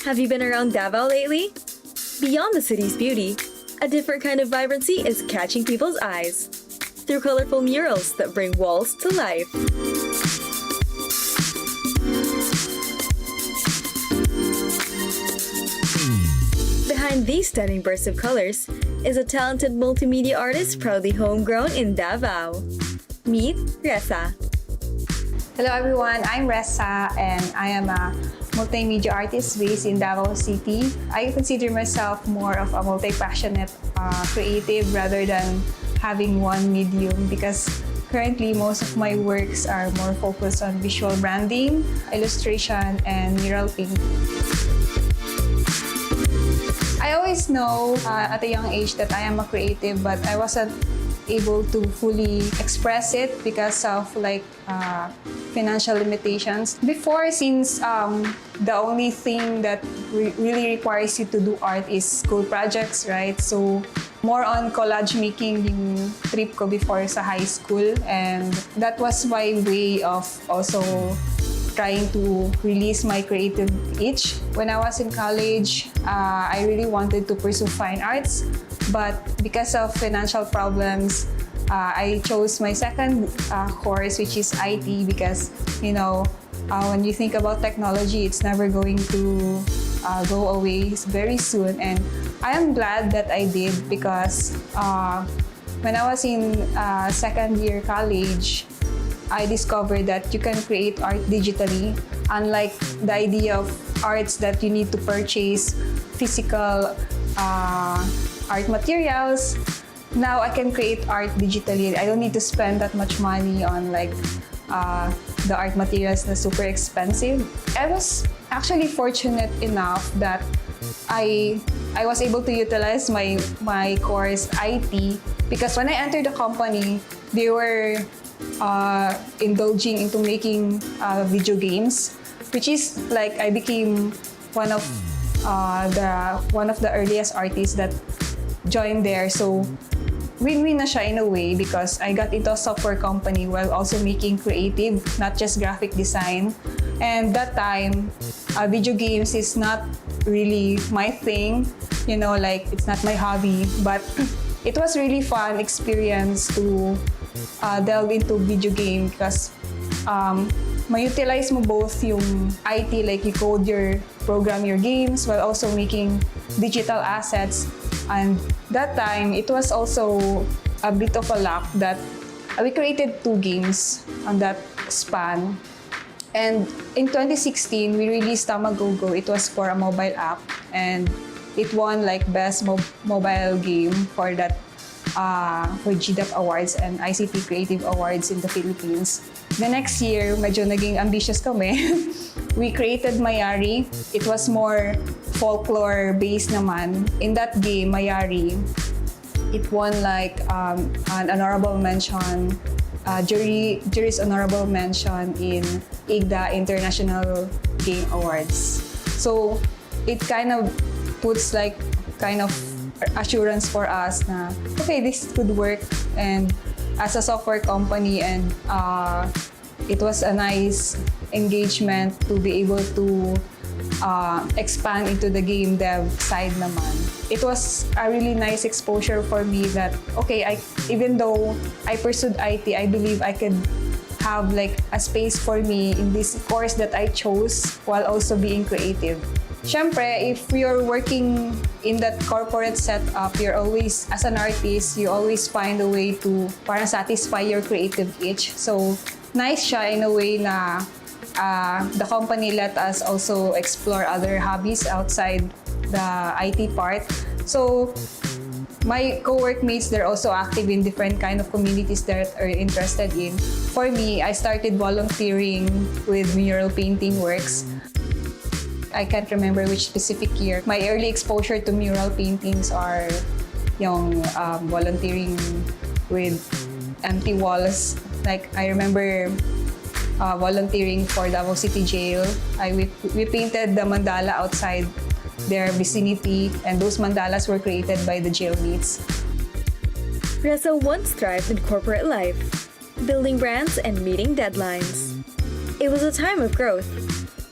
Have you been around Davao lately? Beyond the city's beauty, a different kind of vibrancy is catching people's eyes through colorful murals that bring walls to life. Behind these stunning bursts of colors is a talented multimedia artist proudly homegrown in Davao. Meet Ressa. Hello everyone, I'm Ressa and I am a multimedia artist based in Davao City. I consider myself more of a multi-passionate creative rather than having one medium because currently most of my works are more focused on visual branding, illustration, and mural painting. I always know at a young age that I am a creative, but I wasn't able to fully express it because of financial limitations. Before, since the only thing that really requires you to do art is school projects, right? So more on collage making yung trip ko before sa high school, and that was my way of also trying to release my creative itch. When I was in college, I really wanted to pursue fine arts, but because of financial problems, I chose my second course, which is IT, because when you think about technology, it's never going to go away very soon. And I am glad that I did because when I was in second year college, I discovered that you can create art digitally, unlike the idea of arts that you need to purchase physical art materials. Now I can create art digitally. I don't need to spend that much money on the art materials that's super expensive. I was actually fortunate enough that I was able to utilize my course IT because when I entered the company, they were indulging into making video games, which is I became one of the earliest artists that joined there. So win-win na siya in a way because I got into a software company while also making creative, not just graphic design. And that time, video games is not really my thing, it's not my hobby, but it was really fun experience to delve into video game because ma-utilize mo both yung IT, you program your games while also making digital assets. And that time, it was also a bit of a luck that we created 2 games on that span. And in 2016, we released Tamagogo. It was for a mobile app, and it won best mobile game for that for GDAP Awards and ICT Creative Awards in the Philippines. The next year, medyo naging ambitious kami. We created Mayari. It was more folklore-based naman. In that game, Mayari, it won an honorable mention, jury's honorable mention in IGDA International Game Awards. So it kind of puts assurance for us na okay, this could work, and as a software company, and it was a nice engagement to be able to expand into the game dev side naman. It was a really nice exposure for me that okay, even though I pursued IT, I believe I could have a space for me in this course that I chose while also being creative. Siyempre, if you're working in that corporate setup, you're always, as an artist, you always find a way to parang satisfy your creative itch. So, nice siya in a way na the company let us also explore other hobbies outside the IT part. So, my co-workmates, they're also active in different kind of communities that are interested in. For me, I started volunteering with mural painting works. I can't remember which specific year. My early exposure to mural paintings are yung volunteering with empty walls. I remember volunteering for Davao City Jail. We painted the mandala outside their vicinity, and those mandalas were created by the jailmates. Ressa once thrived in corporate life, building brands and meeting deadlines. It was a time of growth,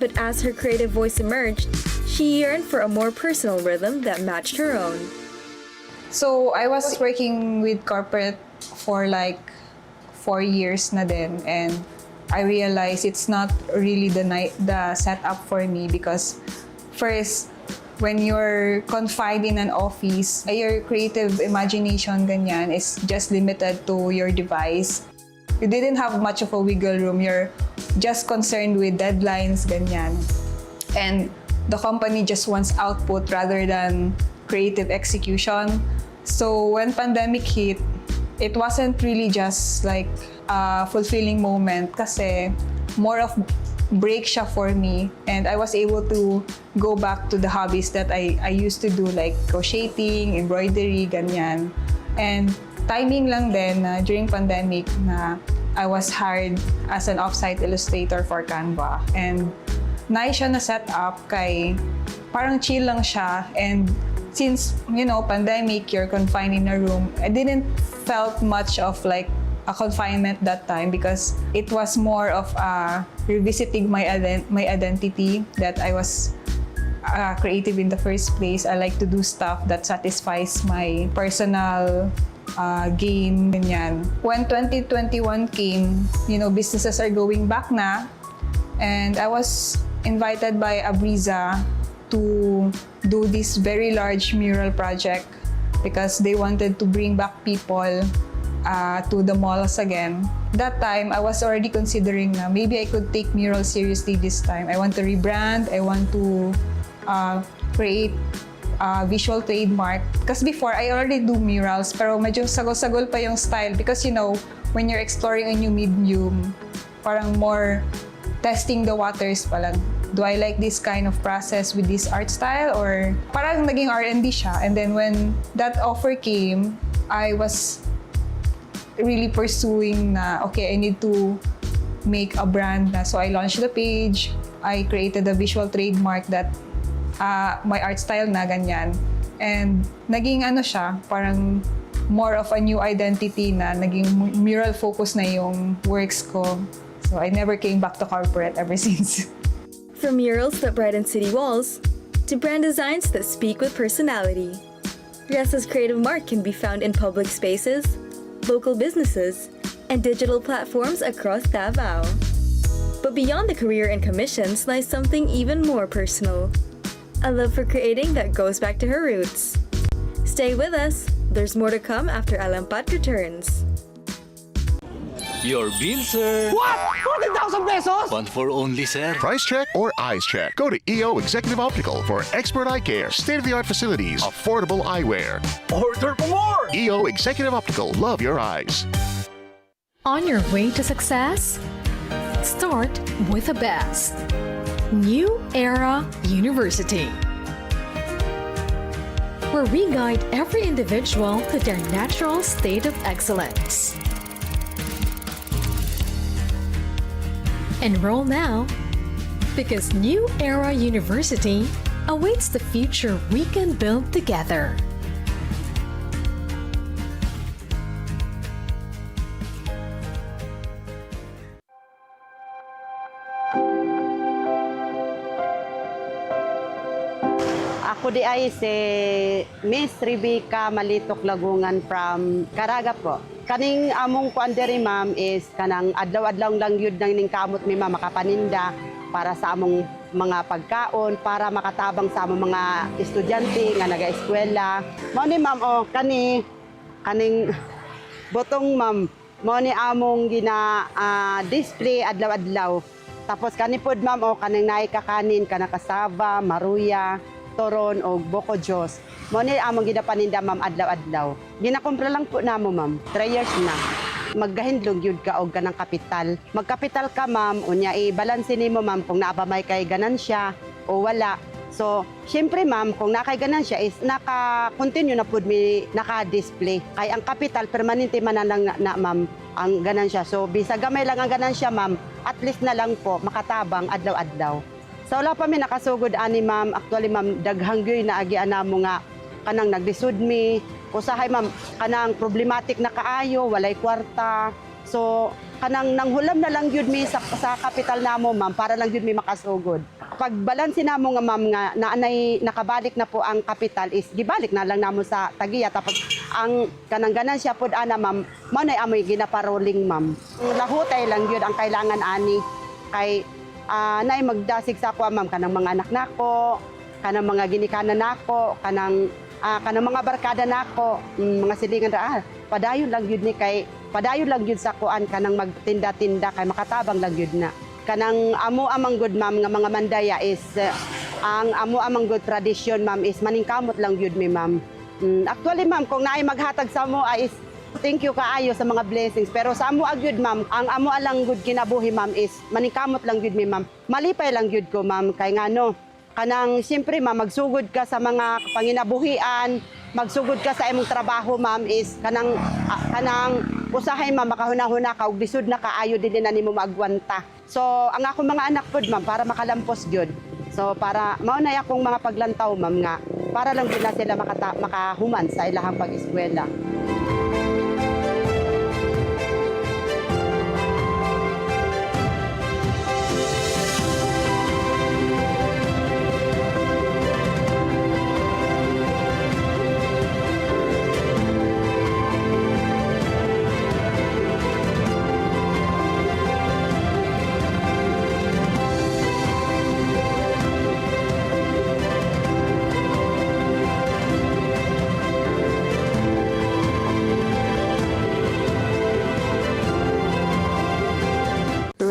but as her creative voice emerged, She yearned for a more personal rhythm that matched her own. So I was working with corporate for like 4 years na din, and I realized it's not really the setup for me because first, when you're confined in an office, your creative imagination ganyan is just limited to your device. You didn't have much of a wiggle room. You're just concerned with deadlines ganyan. And the company just wants output rather than creative execution. So when pandemic hit, it wasn't really just like a fulfilling moment kasi more of break siya for me, and I was able to go back to the hobbies that I used to do, like crocheting, embroidery, ganyan. And timing lang din na during pandemic na I was hired as an off-site illustrator for Canva. And nice siya na set up kay parang chill lang siya, and since, you know, pandemic, you're confined in a room, I didn't felt much of like a confinement that time because it was more of revisiting my identity, that I was creative in the first place. I like to do stuff that satisfies my personal gain, ganyan. When 2021 came, you know, businesses are going back na, and I was invited by Abriza to do this very large mural project because they wanted to bring back people to the malls again. That time, I was already considering na maybe I could take murals seriously this time. I want to rebrand, I want to create a visual trademark. Kasi before, I already do murals, pero medyo sagol-sagol pa yung style because, you know, when you're exploring a new medium, parang more testing the waters pa lang. Do I like this kind of process with this art style, or parang naging R&D siya. And then when that offer came, I was really pursuing na, okay, I need to make a brand na. So I launched the page, I created a visual trademark that my art style na ganyan. And naging ano siya, parang more of a new identity na, naging mural focus na yung works ko. So I never came back to corporate ever since. From murals that brighten city walls to brand designs that speak with personality, Ressa's creative mark can be found in public spaces, local businesses, and digital platforms across Davao. But beyond the career and commissions lies something even more personal, a love for creating that goes back to her roots. Stay with us, there's more to come after Alampat returns. Your bill, sir. What? 14,000 pesos? One for only, sir. Price check or eyes check? Go to EO Executive Optical for expert eye care, state-of-the-art facilities, affordable eyewear. Order for more! EO Executive Optical, love your eyes. On your way to success? Start with the best. New Era University, where we guide every individual to their natural state of excellence. Enroll now, because New Era University awaits the future we can build together. Ako di ay si Miss Rebecca Malitok Lagungan from Caraga po. Kaning among kuan diri ma'am is kanang adlaw-adlaw lang yun nang ning kamot mi ma'am makapaninda para sa among mga pagkaon, para makatabang sa among mga estudyante nga naga-eskwela. Mao ni ma'am kaning botong ma'am, mao ni among gina display adlaw-adlaw. Tapos kanipod ma'am kaning naay kakanin kanang kasaba, maruya, toron o boko Diyos. Mo ni among ginapaninda ma'am adlaw-adlaw. Ginakumpra lang po namo ma'am. 3 years na. Maggahindlog yun ka og ganang kapital. Magkapital ka ma'am, unya i-balanse nimo ma'am kung naabamay kay ganansya o wala. So, syempre ma'am, kung nakay ganansya is naka-continue na pud mi naka-display. Kay ang kapital permanente man na ma'am ang ganansya. So, bisa gamay lang ang ganansya ma'am, at least na lang po makatabang adlaw-adlaw. So wala pa mi nakasugod ani ma'am. Actually ma'am, daghang gyoy na agi ana mo nga kanang naglisod mi. Usahay ma'am, kanang problematic na kaayo, walay kwarta. So kanang nanghulam na lang yun mi sa kapital namo ma'am para lang yun mi makasugod. Pag balansin namo nga ma'am nga naanay nakabalik na po ang kapital is gibalik na lang namo sa tagiya tapos ang kanang ganansya pod ana ma'am mao nay amoy ginaparoling ma'am. Ang lahutay lang yun ang kailangan ani kay nay magdasig sa ako ma'am kanang mga anak nako, kanang mga ginikanan nako, kanang mga barkada nako, mga silingan ra padayon lang yun ni kay padayon lang yun sa kuan kanang magtinda-tinda kay makatabang lang yun na. Kanang amo amang good ma'am nga mga mandaya is ang amo amang good tradition ma'am is maningkamot lang yun mi ma'am. Actually ma'am kung naay maghatag sa mo is thank you kaayo sa mga blessings pero sa amo agyud ma'am ang amo alang good kinabuhi ma'am is maningkamot lang yun mi ma'am. Malipay lang yun ko ma'am kay ngano kanang siyempre ma'am magsugod ka sa mga panginabuhian, magsugod ka sa imong trabaho ma'am is kanang usahay ma'am makahuna-huna ka ug lisod na kaayo dili na nimo maagwanta. So ang ako mga anak pod ma'am para makalampos gyud. So para mao na akong mga paglantaw ma'am nga para lang gid na sila makahuman sa ilahang pag-eskwela.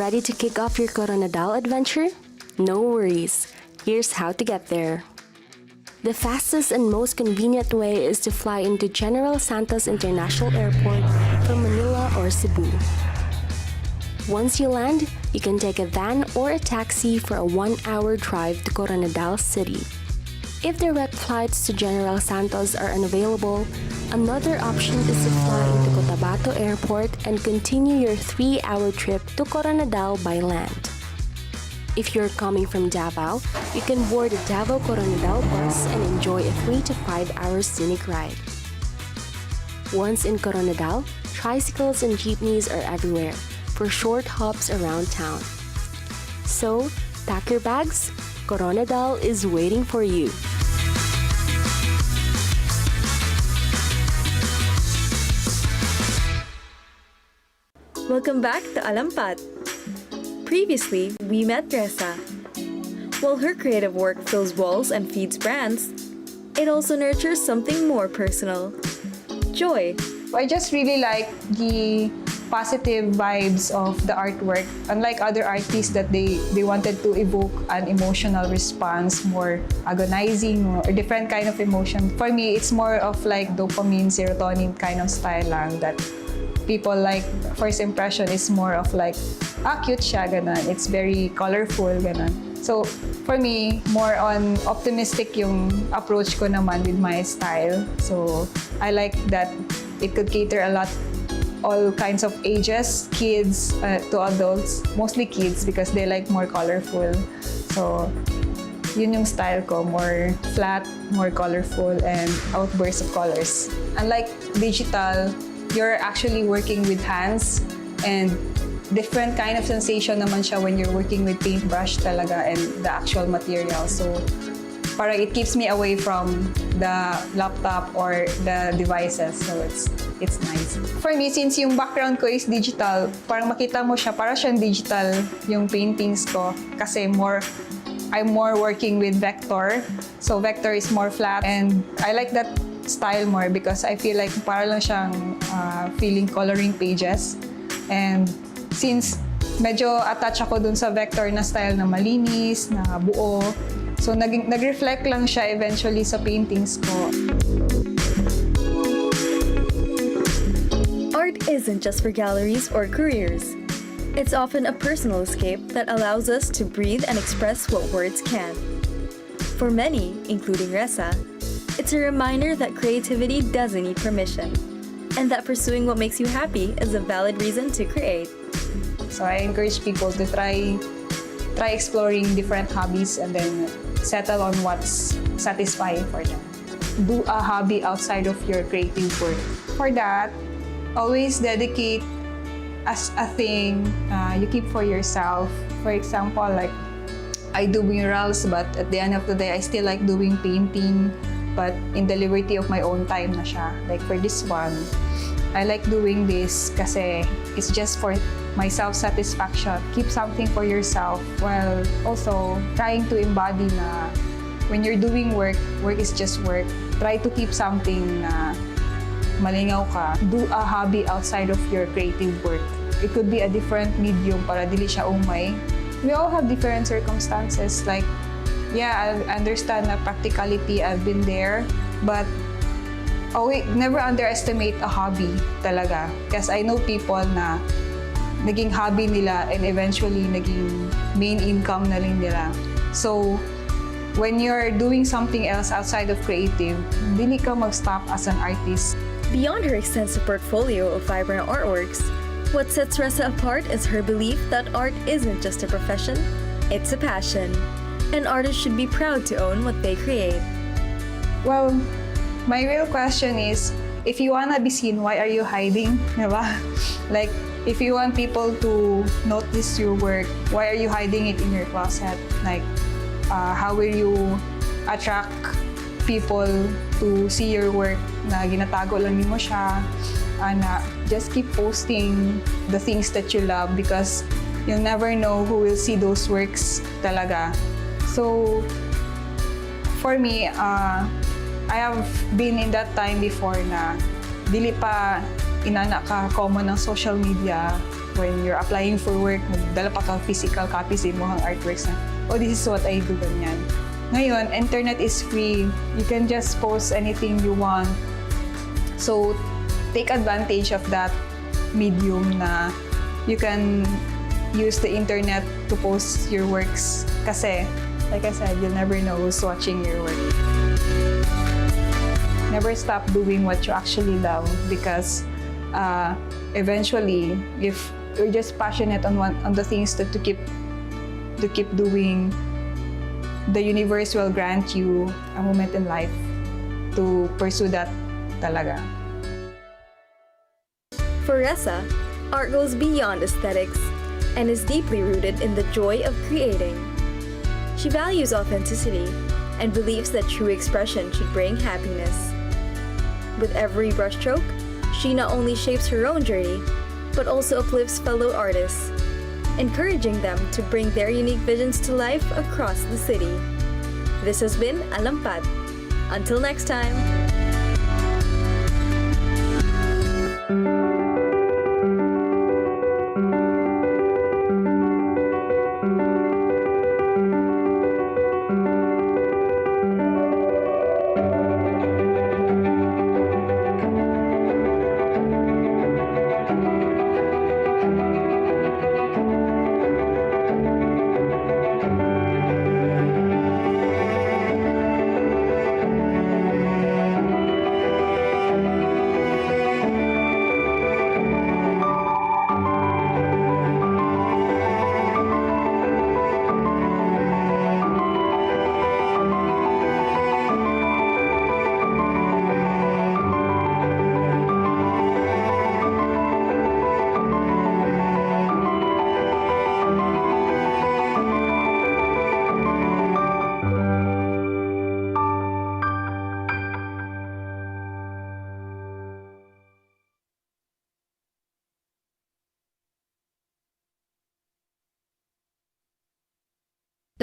Ready to kick off your Coronadal adventure? No worries. Here's how to get there. The fastest and most convenient way is to fly into General Santos International Airport from Manila or Cebu. Once you land, you can take a van or a taxi for a 1-hour drive to Coronadal City. If direct flights to General Santos are unavailable, another option is to fly into Cotabato Airport and continue your 3-hour trip to Coronadal by land. If you're coming from Davao, you can board a Davao Coronadal bus and enjoy a 3 to 5 hour scenic ride. Once in Coronadal, tricycles and jeepneys are everywhere for short hops around town. So, pack your bags, Coronadal is waiting for you. Welcome back to Alampat. Previously, we met Ressa. While her creative work fills walls and feeds brands, it also nurtures something more personal: joy. I just really like the positive vibes of the artwork. Unlike other artists that they wanted to evoke an emotional response, more agonizing or different kind of emotion. For me, it's more of like dopamine, serotonin kind of style lang that people like. First impression is more of like, cute siya, ganon. It's very colorful, ganon. So, for me, more on optimistic yung approach ko naman with my style. So, I like that it could cater a lot, all kinds of ages, kids to adults, mostly kids because they like more colorful. So, yun yung style ko, more flat, more colorful, and outbursts of colors. Unlike digital, you're actually working with hands and different kind of sensation naman siya when you're working with paintbrush talaga and the actual material. So, parang it keeps me away from the laptop or the devices. So, it's nice. For me, since yung background ko is digital, parang makita mo siya, parang siyang digital yung paintings ko kasi I'm more working with vector. So, vector is more flat and I like that style more because I feel like para lang siyang feeling coloring pages. And since medyo attach ako dun sa vector na style na malinis, na buo, so nag-reflect lang siya eventually sa paintings ko. Art isn't just for galleries or careers. It's often a personal escape that allows us to breathe and express what words can. For many, including Ressa, it's a reminder that creativity doesn't need permission, and that pursuing what makes you happy is a valid reason to create. So I encourage people to try exploring different hobbies and then settle on what's satisfying for them. Do a hobby outside of your creative work. For that, always dedicate as a thing you keep for yourself. For example, like I do murals, but at the end of the day, I still like doing painting, but in the liberty of my own time na siya. Like for this one, I like doing this kasi it's just for my self-satisfaction. Keep something for yourself while also trying to embody na when you're doing work, work is just work. Try to keep something na malingaw ka. Do a hobby outside of your creative work. It could be a different medium para dili siya umay. We all have different circumstances. Like, yeah, I understand na practicality, I've been there, but never underestimate a hobby talaga. Because I know people na naging hobby nila and eventually naging main income na rin nila. So, when you're doing something else outside of creative, dili ka mag-stop as an artist. Beyond her extensive portfolio of vibrant artworks, what sets Ressa apart is her belief that art isn't just a profession, it's a passion. And artists should be proud to own what they create. Well, my real question is, if you wanna be seen, why are you hiding? Diba? Like, if you want people to notice your work, why are you hiding it in your closet? Like, how will you attract people to see your work na ginatago lang mo siya? Just keep posting the things that you love because you'll never know who will see those works talaga. So, for me, I have been in that time before na dili pa inana ka common ng social media when you're applying for work, magdala pa ka physical copies mo ang artworks na, oh, this is what I do, ganyan. Ngayon, internet is free. You can just post anything you want. So, take advantage of that medium na you can use the internet to post your works. Kasi, like I said, you'll never know who's watching your work. Never stop doing what you actually love because eventually, if you're just passionate on the things that to keep doing, the universe will grant you a moment in life to pursue that talaga. For Ressa, art goes beyond aesthetics and is deeply rooted in the joy of creating. She values authenticity and believes that true expression should bring happiness. With every brushstroke, she not only shapes her own journey, but also uplifts fellow artists, encouraging them to bring their unique visions to life across the city. This has been Alampat. Until next time.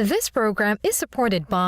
This program is supported by